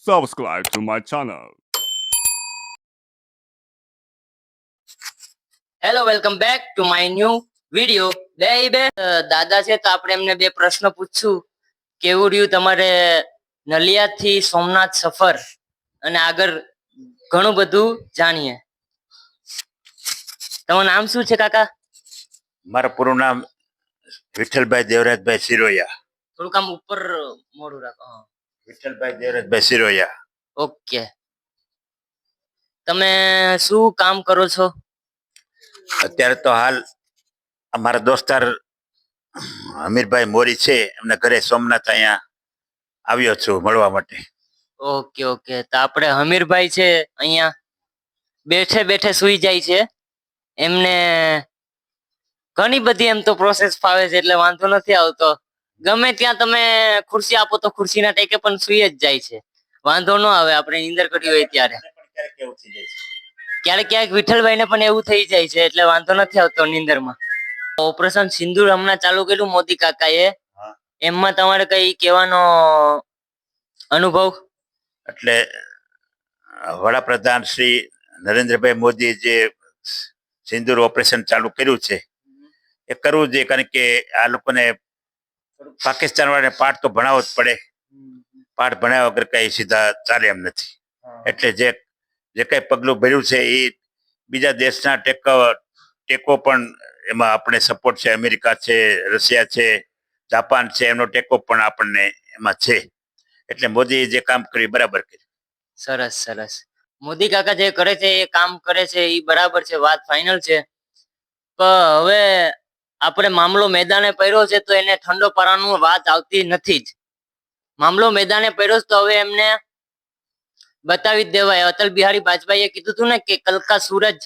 subscribe to my channel. Hello welcome back to my new video. બે દાદા છે તો આપણે એમને બે પ્રશ્ન પૂછશું. કેવું રહ્યું તમારે નલિયા થી સોમનાથ સફર, અને આગળ ઘણું બધું જાણીએ. તમારું નામ શું છે કાકા? મારું પૂરું નામ વિઠ્ઠલભાઈ દેવરાજભાઈ સિરોયા. થોડુંક આમ ઉપર મોઢું રાખો. વિઠ્ઠલભાઈ દેવરાજભાઈ સિરોયા. ઓકે. તમે શું કામ કરો છો અત્યારે તો હાલ અમારા દોસ્તાર અમીરભાઈ મોરી છે, એમને ઘરે સોમનાથ અહીંયા આવ્યો છું મળવા માટે. Okay okay. તો આપણે હમીરભાઈ છે અહીંયા બેઠે બેઠે સુઈ જાય છે. એમને ઘણી બધી એમ તો પ્રોસેસ ફાવે છે, એટલે વાંધો નથી આવતો. ગમે ત્યાં તમે ખુરશી આપો તો ખુરશીના ટેકે પણ સુઈ જ જાય છે. વાંધો ન આવે આપણે નીંદર કરી હોય ત્યારે. ક્યારેક ક્યારેક વિઠ્ઠલભાઈ ને પણ એવું થઈ જાય છે, એટલે વાંધો નથી આવતો નીંદરમાં. ઓપરેશન સિંદૂર હમણાં ચાલુ કર્યું મોદી કાકાએ, એમાં તમારે કઈ કહેવાનો અનુભવ? એટલે વડાપ્રધાન શ્રી નરેન્દ્રભાઈ મોદી જે સિંદૂર ઓપરેશન ચાલુ કર્યું છે એ કરવું જોઈએ, કારણ કે આ લોકોને પાકિસ્તાન વાળાને પાઠ તો ભણાવવો જ પડે. પાઠ ભણાવ્યા વગર કઈ સીધા ચાલે એમ નથી. એટલે જે કઈ પગલું ભર્યું છે એ બીજા દેશના ટેકો પણ એમાં આપણે સપોર્ટ છે. અમેરિકા છે, રશિયા છે, જાપાન છે, એમનો ટેકો પણ આપણને એમાં છે. એટલે મોદીએ જે કામ કર્યું બરાબર કર્યું. સરસ સરસ. મોદી કાકા જે કરે છે એ કામ કરે છે એ બરાબર છે, વાત ફાઇનલ છે. પણ હવે આપણે મામલો મેદાને પડ્યો છે તો એને ઠંડો પાડવાનું વાત આવતી નથી જ. મામલો મેદાને પડ્યો તો હવે એમને બતાવી જ દેવાય. અટલ બિહારી વાજपेयीએ કીધું હતું ને કે કલ કા સૂરજ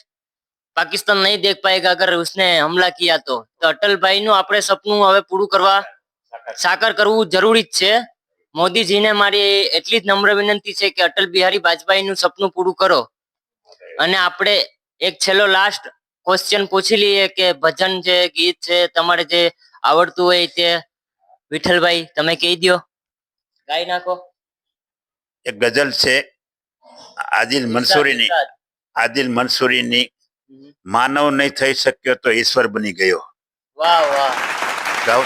પાकिस्तान नहीं देख पाएगा अगर उसने हमला किया तो અટલભાઈ નું આપણે સપનું હવે પૂરું કરવા સાકાર કરવું જરૂરી જ છે. મોદીજીને મારી એટલી જ નમ્ર વિનંતી છે કે અટલ બિહારી વાજपेयी નું સપનું પૂરું કરો. અને આપણે એક છેલ્લો લાસ્ટ ક્વેશ્ચન પૂછી લઈએ કે ભજન છે, ગીત છે, તમારે જે આવડતું હોય તે વિઠ્ઠલભાઈ તમે કહી દો, ગાઈ નાખો. એક ગઝલ છે આદિલ મંસૂરીની, માનવ નહીં થઈ શક્યો તો ઈશ્વર બની ગયો. વાહ વાહ. ગાઓ.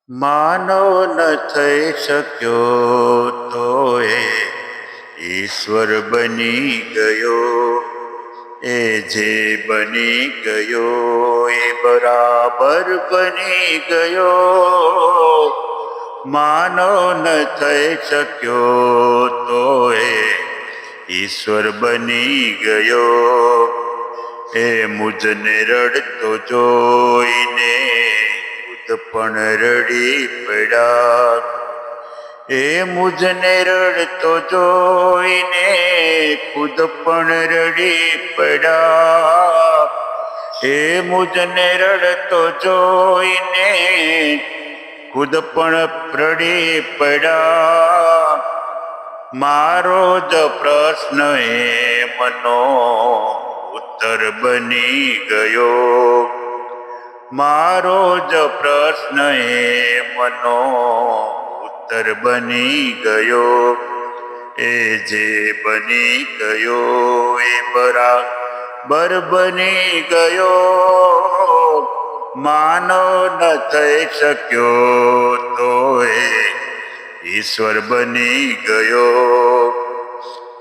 માનવ ન થઈ શક્યો તો એ ઈશ્વર બની ગયો. એ જે બની ગયો એ બરાબર બની ગયો. માનવ ન થઈ શક્યો તો એ ઈશ્વર બની ગયો. એ મુજને રડતો જોઈને ખુદ પણ રડી પડ્યા. એ મુજને રડતો જોઈને ખુદ પણ રડી પડ્યા. એ મુજને રડતો જોઈને ખુદ પણ રડી પડ્યા. મારો જ પ્રશ્ન એ મનો ઉત્તર બની ગયો. મારો જ પ્રશ્ન એ મનો ઉત્તર બની ગયો. એ જે બની ગયો એ બરાબર બની ગયો. માનવ ન થઈ શક્યો તો એ ઈશ્વર બની ગયો.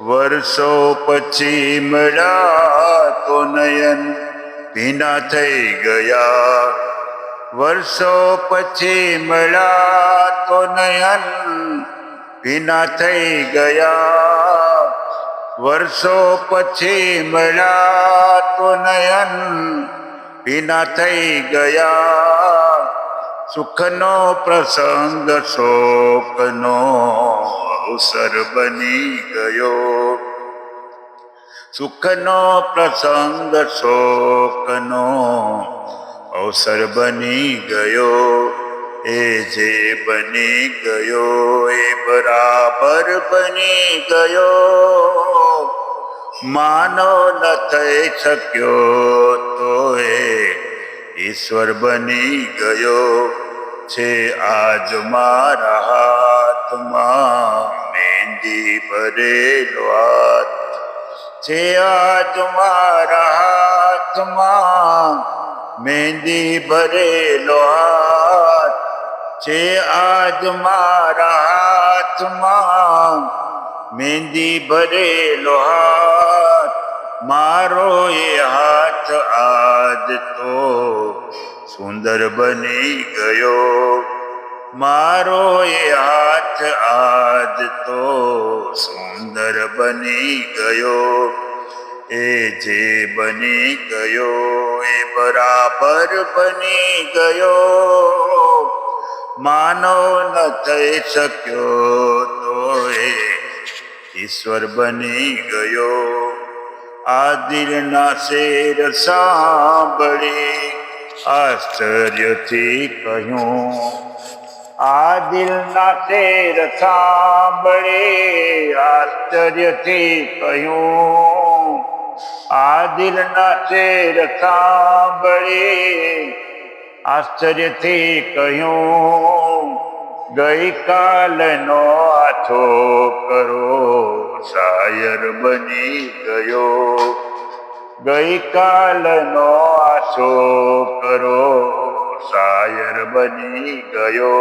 વર્ષો પછી મળ્યા તો નયન ભીના થઈ ગયા. વર્ષો પછી મળ્યા તો નયન ભીના થઈ ગયા. વર્ષો પછી મળ્યા તો નયન ભીના થઈ ગયા. સુખનો પ્રસંગ શોકનો અવસર બની ગયો. સુખનો પ્રસંગ શોકનો અવસર બની ગયો. એ જે બની ગયો એ બરાબર બની ગયો. માનવ ન થઈ શક્યો તો એ ઈશ્વર બની ગયો. છે આજ મારા હાથમાં મેં મહેંદી ભરેલો હાથ છે આજ મારા હાથમાં, મહેંદી ભરેલો હાથ છે આજ મારા હાથમાં, મહેંદી ભરેલો હાથ મારો એ હાથ આજ તો સુંદર બની ગયો, મારો એ હાથ આજ તો સુંદર બની ગયો, એ જે બની ગયો એ બરાબર બની ગયો, માનવ ન થઈ શક્યો તો એ ઈશ્વર બની ગયો. આ દિલના શેર સાંભળી આશ્ચર્યથી કહ્યું, આ દિલના શેર સાંભળી આશ્ચર્યથી કહ્યું, આ દિલના શેર સાંભળી આશ્ચર્યથી કહ્યું, ગઈકાલનો આ છોકરો શાયર બની ગયો, ગઈકાલનો આ છોકરો શાયર બની ગયો,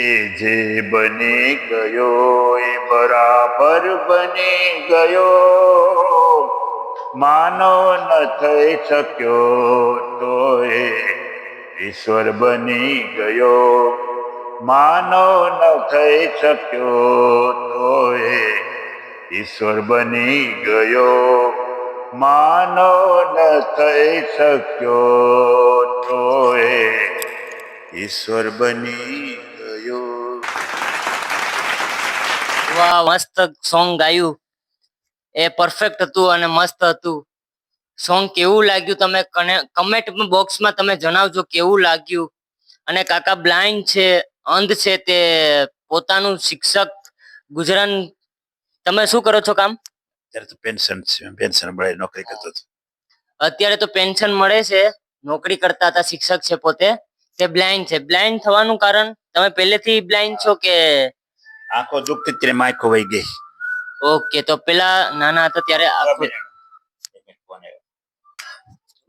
એ જે બની ગયો એ બરાબર બની ગયો, માનવ ન થઈ શક્યો તો એ ઈશ્વર બની ગયો, માનવ ન થઈ શક્યો તો એ ઈશ્વર બની ગયો, માનવ ન થઈ શક્યો તો એ ઈશ્વર બની ગયો. વાહ, મસ્ત સોંગ ગાયું. એ પરફેક્ટ હતું અને મસ્ત હતું. સોંગ કેવું લાગ્યું તમે કમેન્ટ બોક્સમાં તમે જણાવજો કેવું લાગ્યું. અને કાકા બ્લાઇન્ડ છે, અંધ છે, તે પોતાનું શિક્ષક ગુજરાન. તમે શું કરો છો કામ? અત્યારે તો પેન્શન મળે, નોકરી કરતો હતો. અત્યારે તો પેન્શન મળે છે, નોકરી કરતા હતા, શિક્ષક છે પોતે. તે બ્લાઇન્ડ છે. બ્લાઇન્ડ થવાનું કારણ, તમે પહેલેથી બ્લાઇન્ડ છો કે? આંખો દુખતી ત્યારે આંખો વહી ગઈ. ઓકે, તો પેલા નાના હતા ત્યારે આંખો.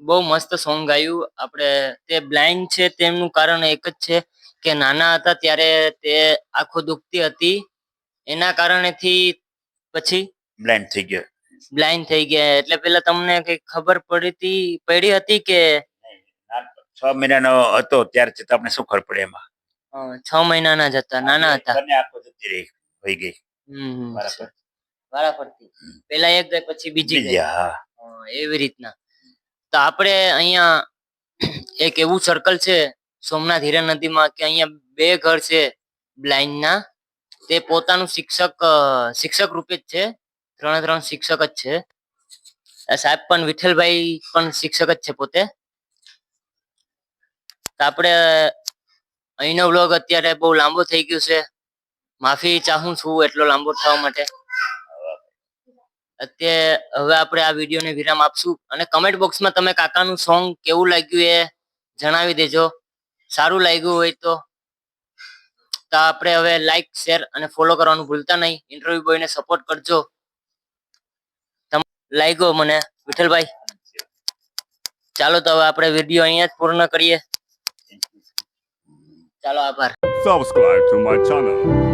બહુ મસ્ત સોંગ ગાયું આપણે. તે બ્લાઇન્ડ છે તેમનું કારણ એક જ છે કે નાના હતા ત્યારે તે આંખો દુખતી હતી, એના કારણેથી પછી બ્લાઇન્ડ થઈ ગયો. બ્લાઇન્ડ થઈ ગયા. એટલે પેલા તમને કઈ ખબર પડી હતી કે? 6 મહિનાનો હતો ત્યારથી તો આપણે શું ખબર પડે એમાં. 6 મહિનાના જ હતા, નાના હતા. આંખો જતી રહી, વહી ગઈ. વારાફરતી પેલા એક ગઈ પછી બીજી ગઈ. હા, એવી રીતના. તો આપણે અહીંયા એક એવું સર્કલ છે સોમનાથ હીરા નદીમાં કે અહીંયા 2 ઘર છે બ્લાઇન્ડ ના. તે પોતાનું શિક્ષક રૂપે જ છે. 3 શિક્ષક જ છે. સાહેબ પણ વિઠ્ઠલભાઈ પણ શિક્ષક જ છે પોતે. તો આપણે અહીંનો વ્લોગ અત્યારે બહુ લાંબો થઈ ગયો છે, માફી ચાહું છું એટલો લાંબો થવા માટે. અત્યારે હવે આપણે આ વિડીયોને વિરામ આપશું. અને કમેન્ટ બોક્સમાં તમે કાકાનું સોંગ કેવું લાગ્યું એ જણાવી દેજો. સારું લાગ્યું હોય તો આપણે હવે લાઈક, શેર અને ફોલો કરવાનું ભૂલતા નહીં. ઇન્ટરવ્યુ બોયને સપોર્ટ કરજો. લાગ્યો મને વિઠ્ઠલભાઈ. ચાલો તો હવે આપણે વિડીયો અહીંયા જ પૂર્ણ કરીએ. ચાલો, આભાર. Subscribe to my channel.